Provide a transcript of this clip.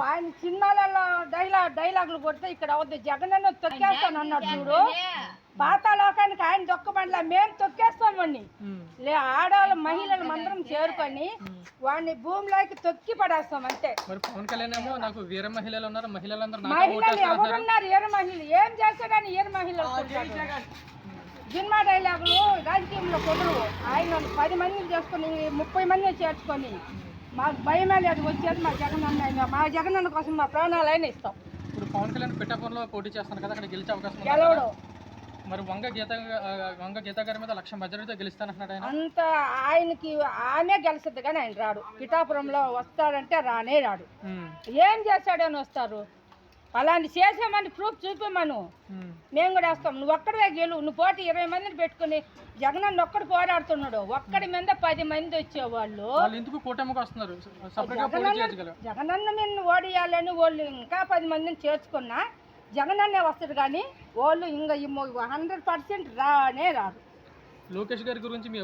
ఆయన సినిమాలలో డైలాగులు కొడితే ఇక్కడ అవుద్ది జగన్ అన్న తొక్కేస్తాను అన్నాడు చూడు. పాతాలోకానికి ఆయన దొక్కబండ్లా మేము తొక్కేస్తామండి. ఆడవాళ్ళ మహిళలు అందరం చేరుకొని వాడిని భూమిలోకి తొక్కి పడేస్తాం అంతే. మహిళలు ఎవరున్నారు? ఏర మహిళలు ఏం చేస్తాడని ఏర మహిళలు సినిమా డైలాగులు రాజకీయంలో కుదరవు. ఆయన 10 మందిని చేసుకొని 30 మందిని చేర్చుకొని మాకు భయమే లేదు వచ్చేది మా జగన్ అన్న. మా జగన్ అన్న కోసం మా ప్రాణాలైనా ఇస్తాం. ఇప్పుడు పవన్ కళ్యాణ్ పిఠాపురంలో పోటీ చేస్తాను కదా, అక్కడ గెలిచే అవకాశం గెలవడు. మరి వంగ గీత గారి మీద 1,00,000 మెజారిటీతో గెలుస్తానంటున్నాడు ఆయన. అంత ఆయనకి ఆమె గెలుస్తుంది కానీ ఆయన రాడు. పిఠాపురంలో వస్తాడంటే రానే రాడు. ఏం చేస్తాడని వస్తారు? అలాంటి చేసామని ప్రూఫ్ చూపించమను, మేము కూడా వేస్తాం. నువ్వు ఒక్కడే గెలువు. నువ్వు పోటీ 20 మందిని పెట్టుకుని జగన్ ఒక్కడు పోరాడుతున్నాడు. ఒక్కడి మీద 10 మంది వచ్చేవాళ్ళు జగనన్న మీద ఓడియాలని వాళ్ళు ఇంకా 10 మందిని చేర్చుకున్నా జగనన్నే వస్తాడు కానీ వాళ్ళు ఇంకా 100% రానే రాదు. లోకేష్ గారి గురించి మీ